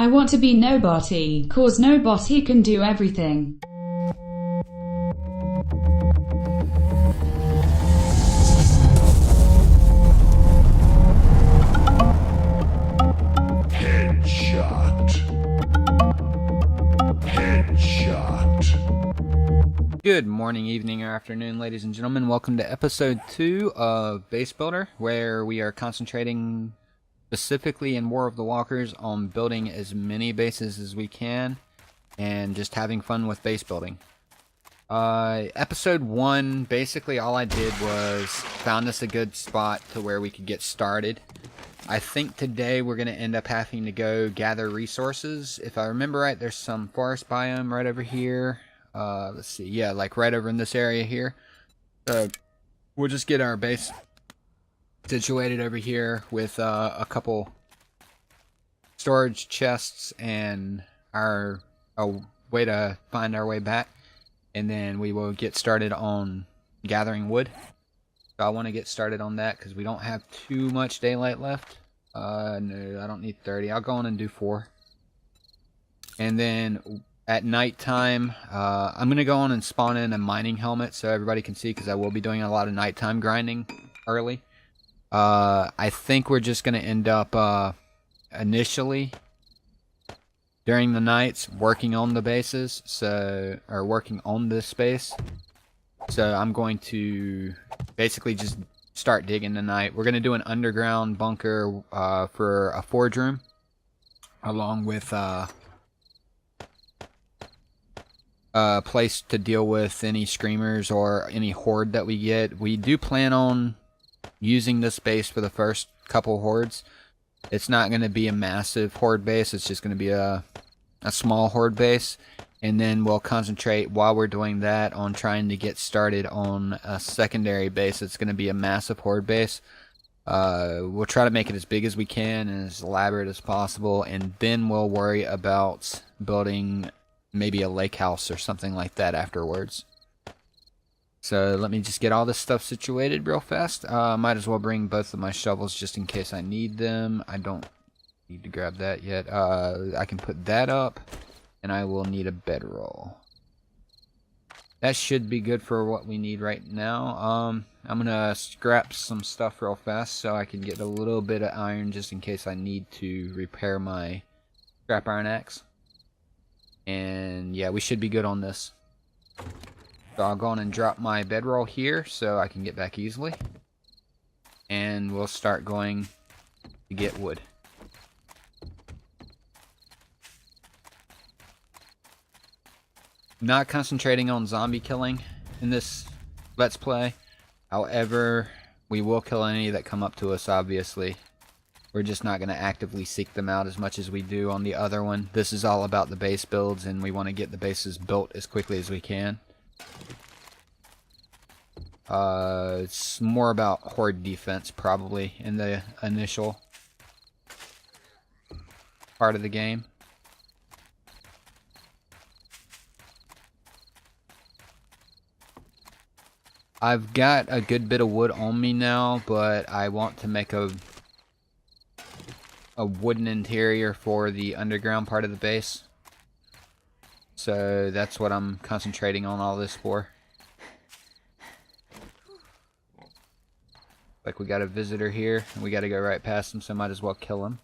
I want to be nobody, cause nobody can do everything. Headshot. Headshot. Good morning, evening, or afternoon, ladies and gentlemen. Welcome to episode 2 of Base Builder, where we are concentrating specifically in War of the Walkers on building as many bases as we can and just having fun with base building. Episode 1, basically all I did was found us a good spot to where we could get started. I think today we're going to end up having to go gather resources. If I remember right, there's some forest biome right over here. Let's see, yeah, like right over in this area here. We'll just get our base situated over here with a couple storage chests and a way to find our way back, and then we will get started on gathering wood. So I want to get started on that because we don't have too much daylight left. No, I don't need 30. I'll go on and do 4. And then at nighttime, I'm going to go on and spawn in a mining helmet so everybody can see, because I will be doing a lot of nighttime grinding early. I think we're just going to end up initially during the nights working on the bases, or working on this base. So I'm going to basically just start digging tonight. We're going to do an underground bunker for a forge room, along with a place to deal with any screamers or any horde that we get. We do plan on using this base for the first couple hordes. It's not going to be a massive horde base, it's just going to be a small horde base, and then we'll concentrate while we're doing that on trying to get started on a secondary base. It's going to be a massive horde base. We'll try to make it as big as we can and as elaborate as possible, and then we'll worry about building maybe a lake house or something like that afterwards. So let me just get all this stuff situated real fast. Might as well bring both of my shovels just in case I need them. I don't need to grab that yet. I can put that up, and I will need a bedroll. That should be good for what we need right now. I'm gonna scrap some stuff real fast so I can get a little bit of iron just in case I need to repair my scrap iron axe. And yeah, we should be good on this. So I'll go on and drop my bedroll here so I can get back easily. And we'll start going to get wood. Not concentrating on zombie killing in this Let's Play. However, we will kill any that come up to us, obviously. We're just not going to actively seek them out as much as we do on the other one. This is all about the base builds, and we want to get the bases built as quickly as we can. It's more about horde defense, probably, in the initial part of the game. I've got a good bit of wood on me now, but I want to make a wooden interior for the underground part of the base. So that's what I'm concentrating on all this for. Like, we got a visitor here, and we got to go right past him, so might as well kill him.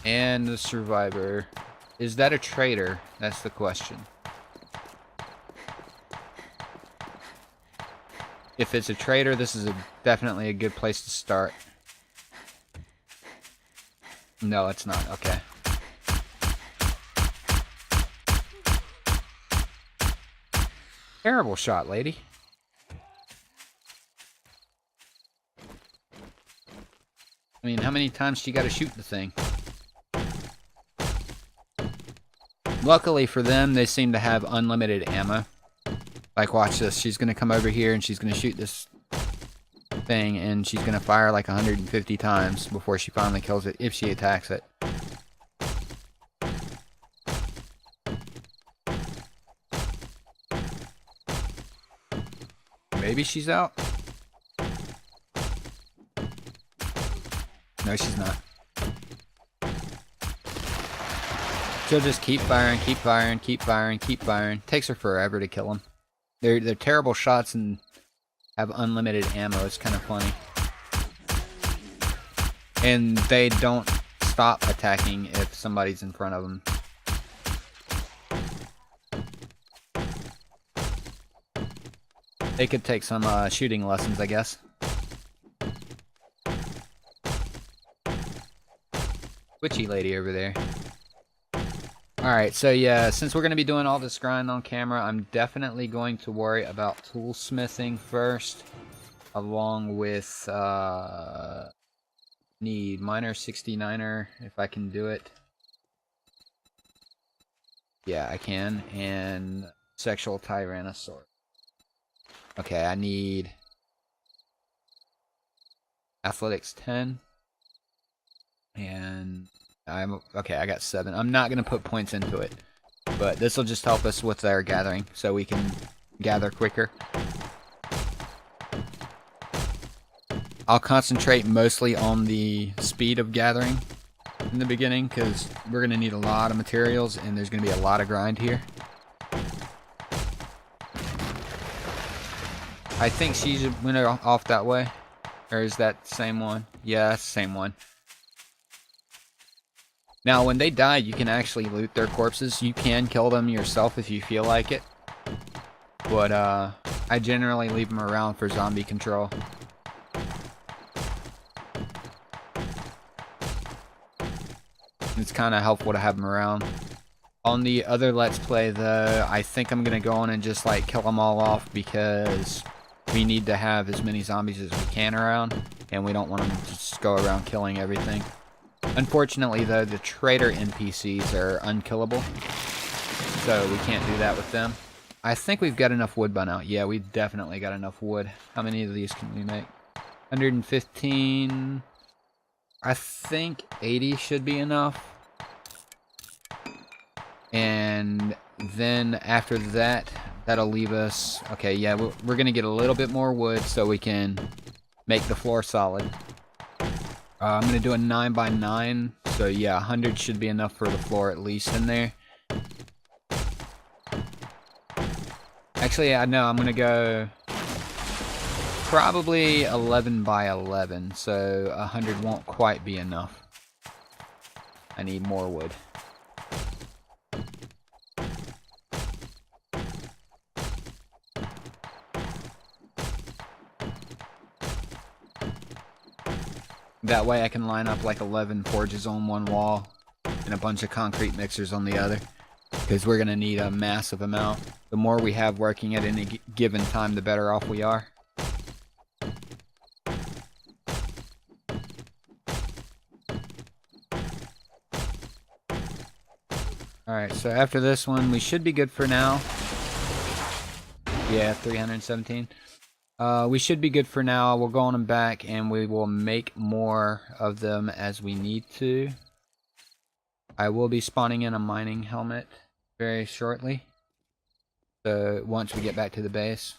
And the survivor. Is that a traitor? That's the question. If it's a traitor, this is definitely a good place to start. No, it's not. Okay. Terrible shot, lady. I mean, how many times she got to shoot the thing? Luckily for them, they seem to have unlimited ammo. Like, watch this. She's going to come over here and she's going to shoot this thing, and she's going to fire like 150 times before she finally kills it, if she attacks it. Maybe she's out. No, she's not. She'll just keep firing, keep firing, keep firing, keep firing. Takes her forever to kill them. They're terrible shots and have unlimited ammo. It's kind of funny. And they don't stop attacking if somebody's in front of them. They could take some shooting lessons, I guess. Witchy lady over there. Alright, so yeah, since we're going to be doing all this grind on camera, I'm definitely going to worry about toolsmithing first. Along with, need miner 69er, if I can do it. Yeah, I can. And sexual tyrannosaur. Okay, I need athletics 10. And okay, I got 7. I'm not going to put points into it, but this will just help us with our gathering so we can gather quicker. I'll concentrate mostly on the speed of gathering in the beginning because we're going to need a lot of materials and there's going to be a lot of grind here. I think she went off that way. Or is that the same one? Yeah, that's the same one. Now, when they die, you can actually loot their corpses. You can kill them yourself if you feel like it. But, I generally leave them around for zombie control. It's kind of helpful to have them around. On the other Let's Play, though, I think I'm going to go on and just, like, kill them all off because we need to have as many zombies as we can around. And we don't want them to just go around killing everything. Unfortunately, though, the trader NPCs are unkillable, so we can't do that with them. I think we've got enough wood by now. Yeah, we've definitely got enough wood. How many of these can we make? 115. I think 80 should be enough. And then after that, that'll leave us... Okay, yeah, we're going to get a little bit more wood so we can make the floor solid. I'm going to do a 9x9, so yeah, 100 should be enough for the floor at least in there. Actually, I know I'm going to go probably 11x11, so 100 won't quite be enough. I need more wood. That way I can line up like 11 forges on one wall and a bunch of concrete mixers on the other. Because we're going to need a massive amount. The more we have working at any given time, the better off we are. Alright, so after this one, we should be good for now. Yeah, 317. We should be good for now. We'll go on them back and we will make more of them as we need to. I will be spawning in a mining helmet very shortly. So once we get back to the base.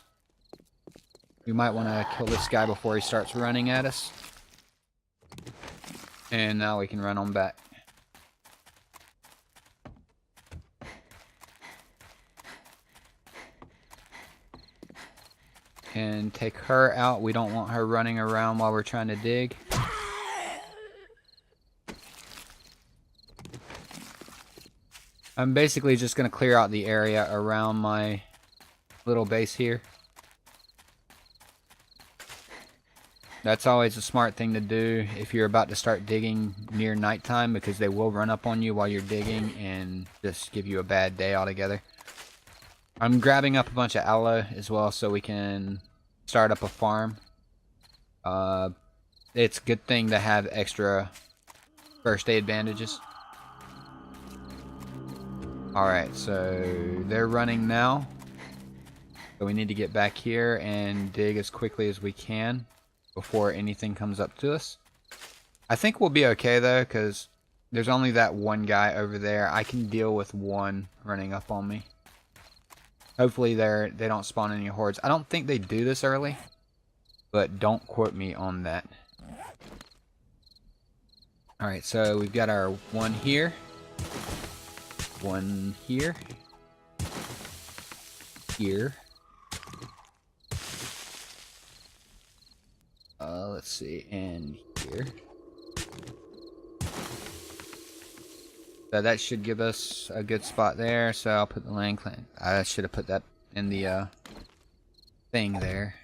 We might want to kill this guy before he starts running at us. And now we can run on back. And take her out. We don't want her running around while we're trying to dig. I'm basically just going to clear out the area around my little base here. That's always a smart thing to do if you're about to start digging near nighttime, because they will run up on you while you're digging and just give you a bad day altogether. I'm grabbing up a bunch of aloe as well so we can start up a farm. It's a good thing to have extra first aid bandages. Alright, so they're running now. So we need to get back here and dig as quickly as we can before anything comes up to us. I think we'll be okay though, because there's only that one guy over there. I can deal with one running up on me. Hopefully they don't spawn any hordes. I don't think they do this early, but don't quote me on that. Alright, so we've got our one here. One here. Here. Let's see, and here. So that should give us a good spot there. So I'll put the land claim. I should have put that in the thing there.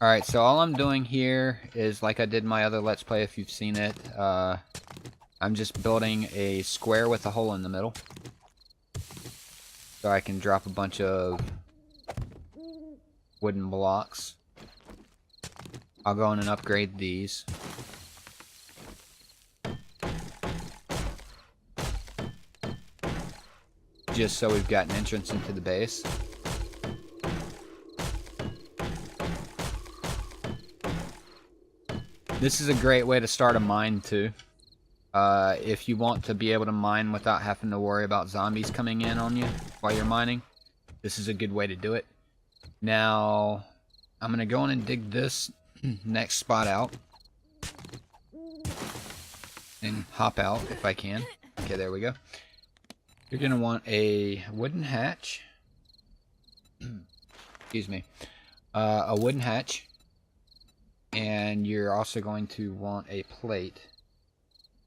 Alright, so all I'm doing here is like I did my other Let's Play if you've seen it. I'm just building a square with a hole in the middle. So I can drop a bunch of wooden blocks. I'll go in and upgrade these. Just so we've got an entrance into the base. This is a great way to start a mine too. If you want to be able to mine without having to worry about zombies coming in on you while you're mining, this is a good way to do it. Now, I'm going to go in and dig this next spot out. And hop out if I can. Okay, there we go. You're going to want a wooden hatch. Excuse me. A wooden hatch. And you're also going to want a plate.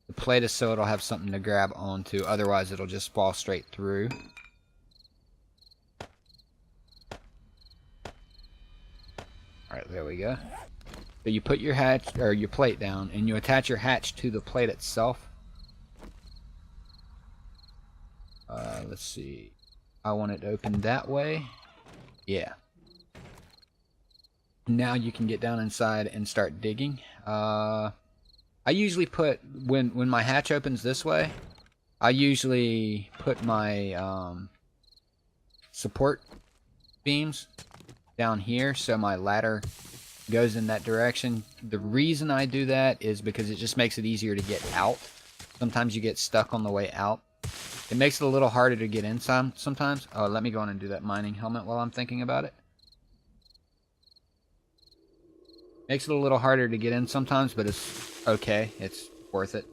The plate is so it'll have something to grab onto, otherwise it'll just fall straight through. Alright, there we go. So you put your hatch or your plate down and you attach your hatch to the plate itself. Let's see. I want it open that way. Yeah. Now you can get down inside and start digging. I usually put, when my hatch opens this way, I usually put my support beams down here so my ladder goes in that direction. The reason I do that is because it just makes it easier to get out. Sometimes you get stuck on the way out. It makes it a little harder to get in sometimes. Oh, let me go on and do that mining helmet while I'm thinking about it. Makes it a little harder to get in sometimes, but it's okay. It's worth it.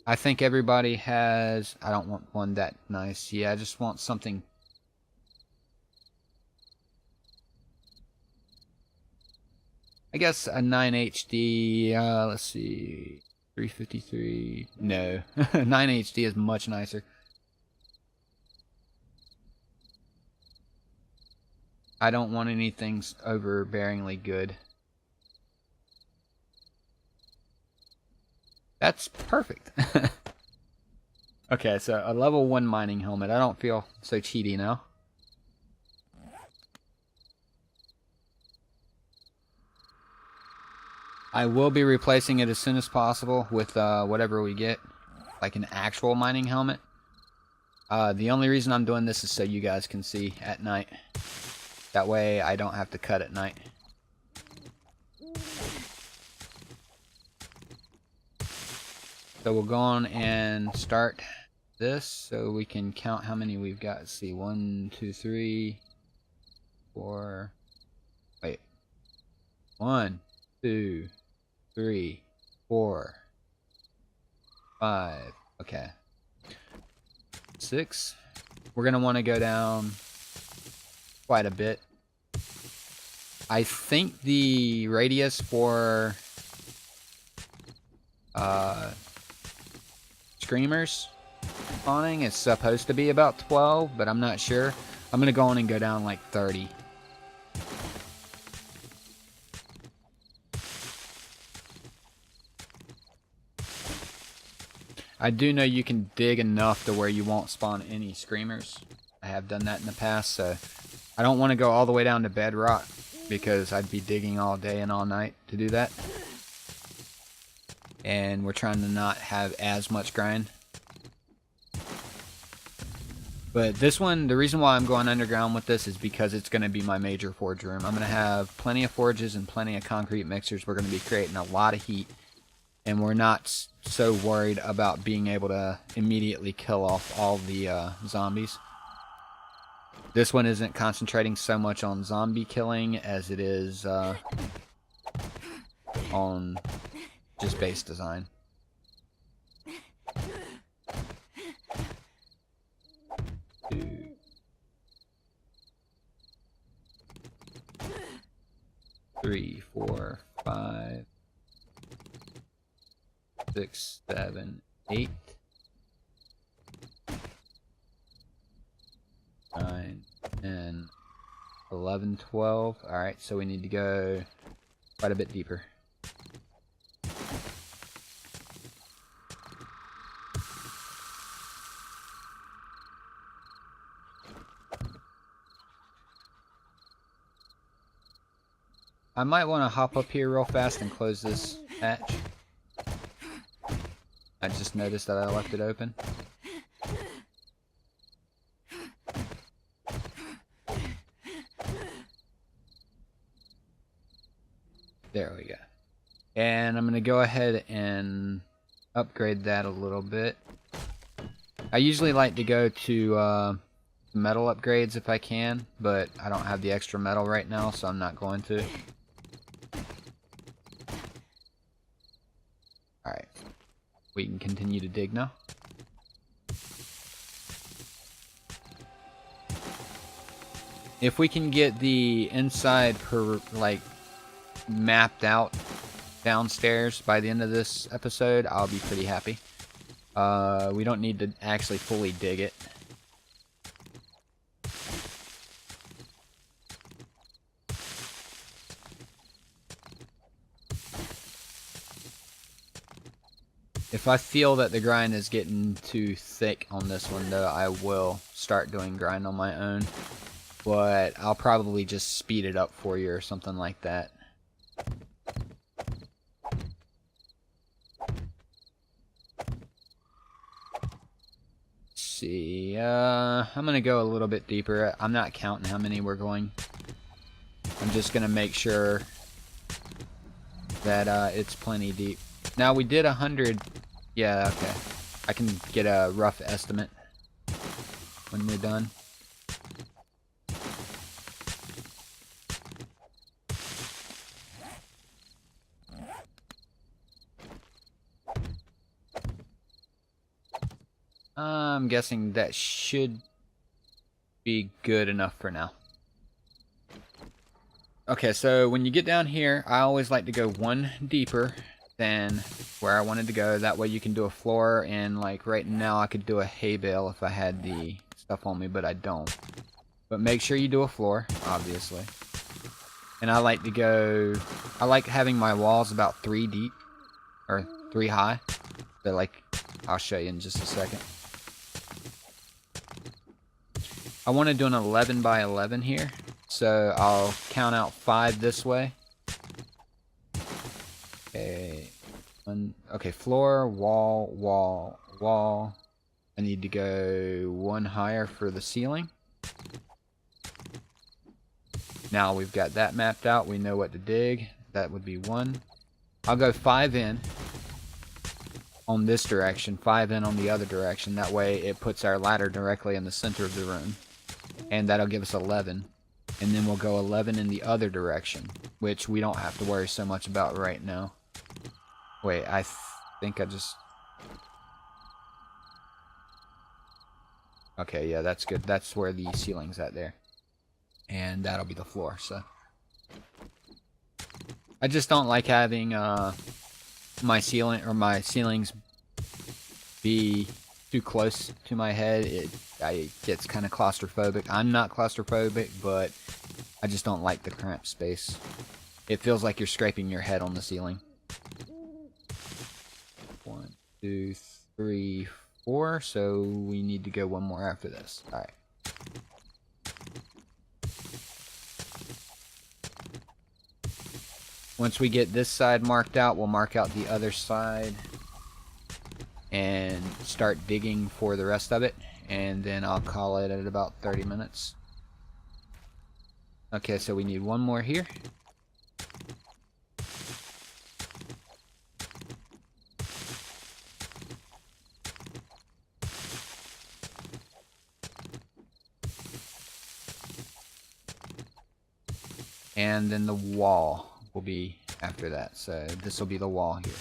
I think everybody has... I don't want one that nice. Yeah, I just want something... I guess a 9 HD... let's see... 353... No. 9 HD is much nicer. I don't want anything overbearingly good. That's perfect. Okay, so a level 1 mining helmet. I don't feel so cheaty now. I will be replacing it as soon as possible with whatever we get. Like an actual mining helmet. The only reason I'm doing this is so you guys can see at night. That way I don't have to cut at night. So we'll go on and start this so we can count how many we've got. Let's see, 1, 2, 3, 4. Wait. 1, 2, 3, 4, 5. Okay. 6. We're going to want to go down quite a bit. I think the radius for screamers spawning is supposed to be about 12, but I'm not sure. I'm going to go on and go down like 30. I do know you can dig enough to where you won't spawn any screamers. I have done that in the past, so I don't want to go all the way down to bedrock because I'd be digging all day and all night to do that. And we're trying to not have as much grind. But this one, the reason why I'm going underground with this is because it's going to be my major forge room. I'm going to have plenty of forges and plenty of concrete mixers. We're going to be creating a lot of heat. And we're not so worried about being able to immediately kill off all the zombies. This one isn't concentrating so much on zombie killing as it is on just base design. Two. 3, 4, 5, 6, 7, 8, 9, 10, 11, 12. Alright, so we need to go quite a bit deeper. I might want to hop up here real fast and close this hatch. I just noticed that I left it open. There we go. And I'm going to go ahead and upgrade that a little bit. I usually like to go to metal upgrades if I can, but I don't have the extra metal right now, so I'm not going to. Alright, we can continue to dig now. If we can get the inside mapped out downstairs by the end of this episode, I'll be pretty happy. We don't need to actually fully dig it. If I feel that the grind is getting too thick on this one, though, I will start doing grind on my own. But I'll probably just speed it up for you or something like that. Let's see, I'm gonna go a little bit deeper. I'm not counting how many we're going. I'm just gonna make sure that it's plenty deep. Now we did 100. Yeah, okay. I can get a rough estimate when we're done. I'm guessing that should be good enough for now. Okay, so when you get down here, I always like to go one deeper than where I wanted to go. That way you can do a floor, and like right now I could do a hay bale if I had the stuff on me, but I don't. But make sure you do a floor, obviously. And I like to go, I like having my walls about 3 deep, or 3 high. So like, I'll show you in just a second. I want to do an 11 by 11 here. So I'll count out 5 this way. Okay, okay, floor, wall, wall, wall. I need to go 1 higher for the ceiling. Now we've got that mapped out. We know what to dig. That would be 1. I'll go 5 in on this direction, 5 in on the other direction. That way it puts our ladder directly in the center of the room. And that'll give us 11. And then we'll go 11 in the other direction, which we don't have to worry so much about right now. Wait, I think I just... Okay, yeah, that's good. That's where the ceiling's at there. And that'll be the floor, so... I just don't like having my ceiling or my ceilings be too close to my head. It gets kind of claustrophobic. I'm not claustrophobic, but I just don't like the cramped space. It feels like you're scraping your head on the ceiling. 1, 2, 3, 4. So we need to go 1 more after this. Alright. Once we get this side marked out, we'll mark out the other side and start digging for the rest of it, and then I'll call it at about 30 minutes. Okay, so we need 1 more here. And then the wall will be after that. So this will be the wall here.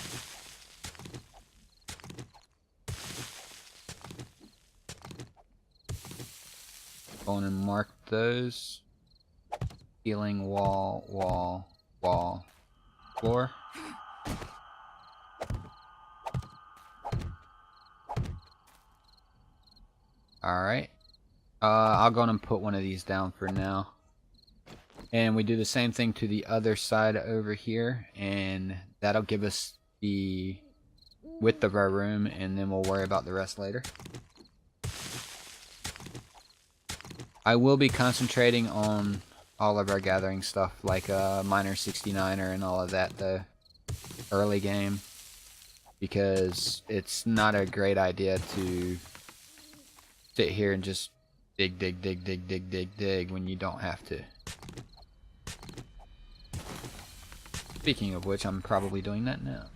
Go on and mark those. Ceiling, wall, wall, wall, floor. Alright. I'll go on and put one of these down for now. And we do the same thing to the other side over here. And that'll give us the width of our room. And then we'll worry about the rest later. I will be concentrating on all of our gathering stuff, like Miner 69er and all of that, the early game. Because it's not a great idea to sit here and just dig when you don't have to. Speaking of which, I'm probably doing that now.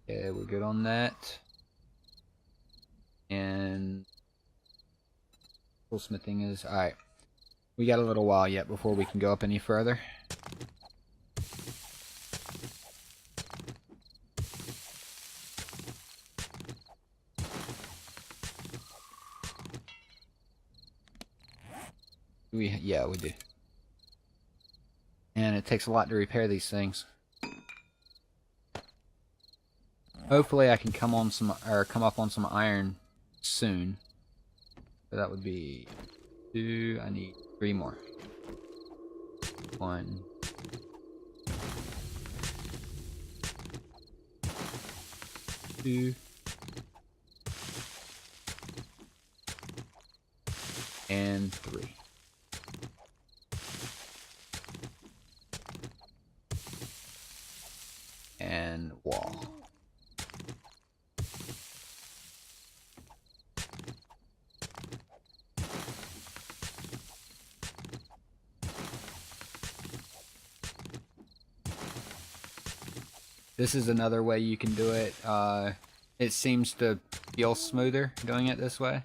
Okay, we're good on that. And toolsmithing is alright. We got a little while yet before we can go up any further. Yeah, we do. And it takes a lot to repair these things. Hopefully I can come up on some iron soon. So that would be 2. I need 3 more. 1. 2. And 3. And wall. This is another way you can do it. It seems to feel smoother doing it this way.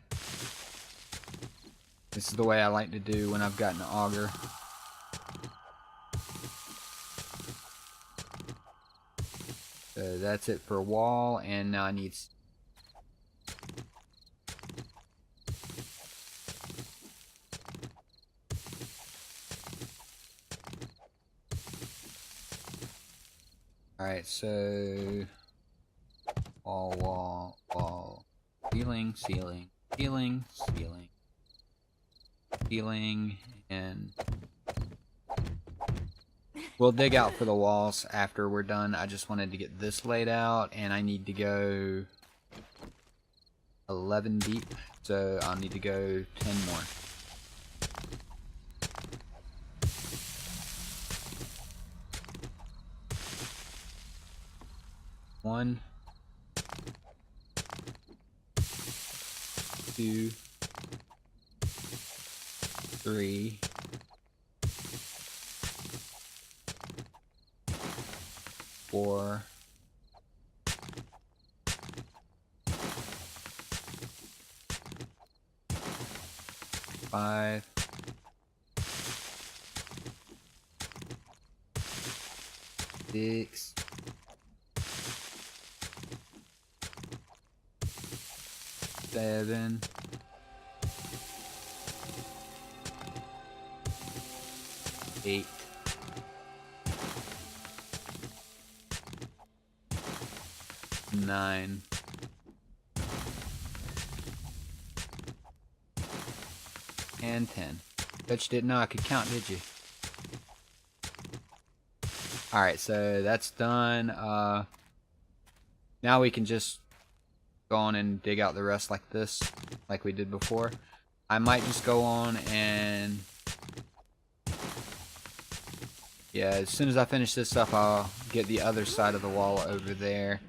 This is the way I like to do when I've got an auger. So that's it for wall, and now I need... Alright, so... wall, ceiling, ceiling, ceiling, ceiling, ceiling, and... We'll dig out for the walls after we're done. I just wanted to get this laid out, and I need to go 11 deep, so I'll need to go 10 more. One, 2, 3, 4, 5, 6, 7, 8, 9, and 10. Bet you didn't know I could count, did you? Alright, so that's done. Now we can just go on and dig out the rest like this, like we did before. I might just go on and... yeah, as soon as I finish this up, I'll get the other side of the wall over there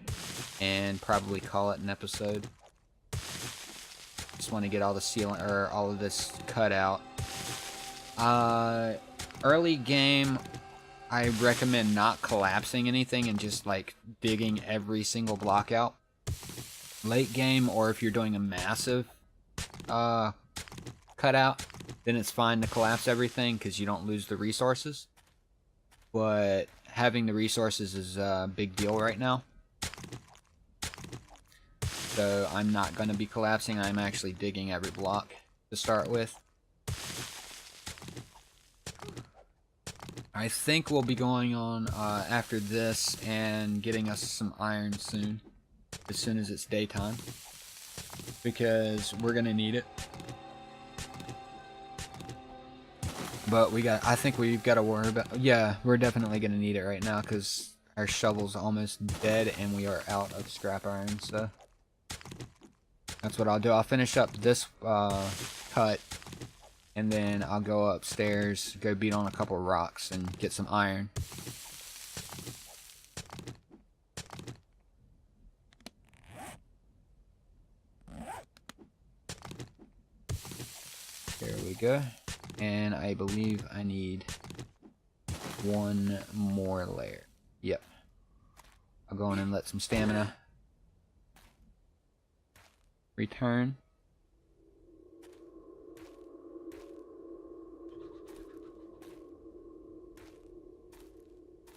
and probably call it an episode. Just want to get all the ceiling, or all of this cut out. Early game, I recommend not collapsing anything and just like digging every single block out. late game, or if you're doing a massive cutout, then it's fine to collapse everything because you don't lose the resources. But having the resources is a big deal right now. So I'm not going to be collapsing. I'm actually digging every block to start with. I think we'll be going on after this and getting us some iron soon. As soon as it's daytime. Because we're going to need it. But I think we've got to worry about, yeah, we're definitely going to need it right now because our shovel's almost dead and we are out of scrap iron, so that's what I'll do. I'll finish up this cut and then I'll go upstairs, go beat on a couple rocks and get some iron. There we go. And I believe I need one more layer. Yep. I'll go in and let some stamina return.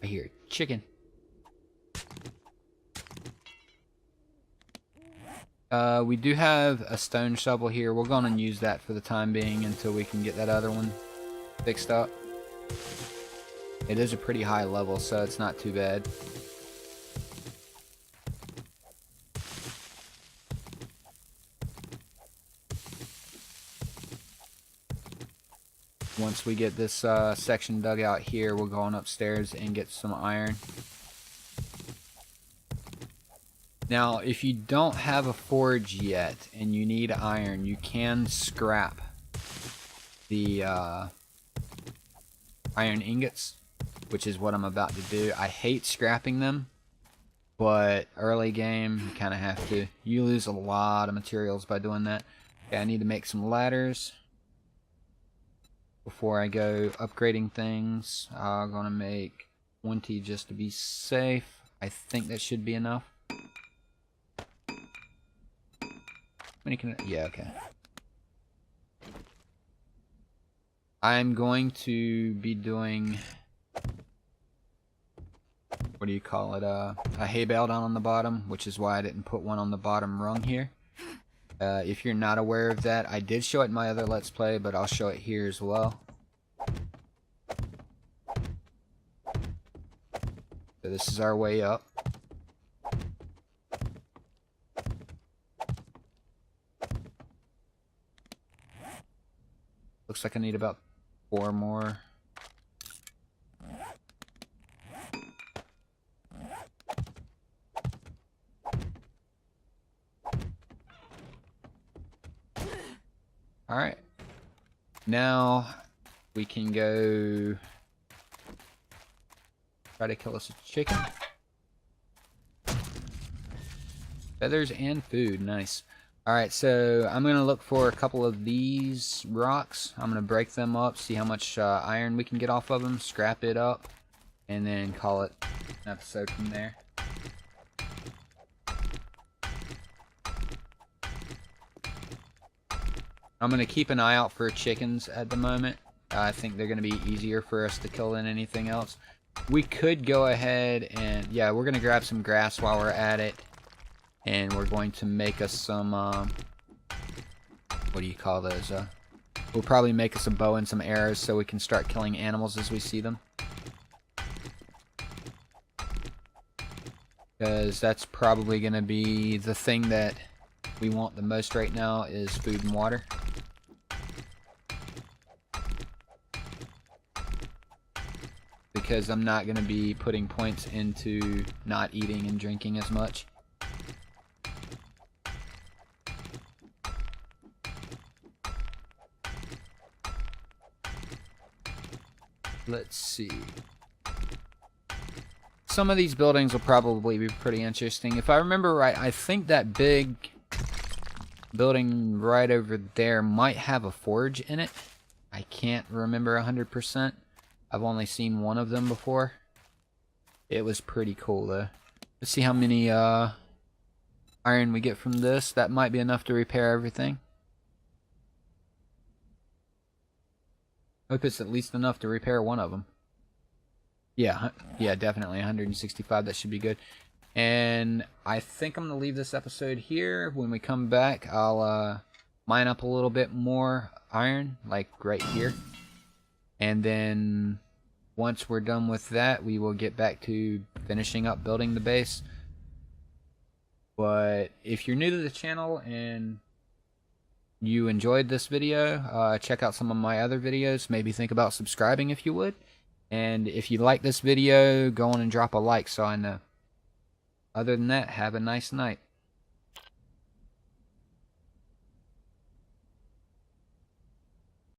I hear chicken. We do have a stone shovel here. We're going to use that for the time being until we can get that other one fixed up. It is a pretty high level, so it's not too bad. Once we get this section dug out here, we're going upstairs and get some iron. Now, if you don't have a forge yet and you need iron, you can scrap the iron ingots, which is what I'm about to do. I hate scrapping them, but early game, you kind of have to. You lose a lot of materials by doing that. Okay, I need to make some ladders before I go upgrading things. I'm going to make 20 just to be safe. I think that should be enough. Yeah, okay. I'm going to be doing, what do you call it, a hay bale down on the bottom, which is why I didn't put one on the bottom rung here. If you're not aware of that, I did show it in my other Let's Play, but I'll show it here as well. So this is our way up. Looks like I need about 4 more. Alright. Now we can go try to kill us a chicken. Feathers and food, nice. Alright, so I'm going to look for a couple of these rocks. I'm going to break them up, see how much iron we can get off of them, scrap it up, and then call it an episode from there. I'm going to keep an eye out for chickens at the moment. I think they're going to be easier for us to kill than anything else. We could go ahead and, yeah, we're going to grab some grass while we're at it. And we're going to make us some, what do you call those? We'll probably make us a bow and some arrows so we can start killing animals as we see them. Because that's probably going to be the thing that we want the most right now is food and water. Because I'm not going to be putting points into not eating and drinking as much. Let's see. Some of these buildings will probably be pretty interesting. If I remember right, I think that big building right over there might have a forge in it. I can't remember 100%. I've only seen one of them before. It was pretty cool though. Let's see how many iron iron we get from this, that might be enough to repair everything. Hope it's at least enough to repair one of them. Yeah, definitely 165. That should be good. And I think I'm gonna leave this episode here. When we come back, I'll mine up a little bit more iron, like right here. And then once we're done with that, we will get back to finishing up building the base. But if you're new to the channel and you enjoyed this video, check out some of my other videos. Maybe think about subscribing if you would. And if you like this video, go on and drop a like so I know. Other than that, have a nice night.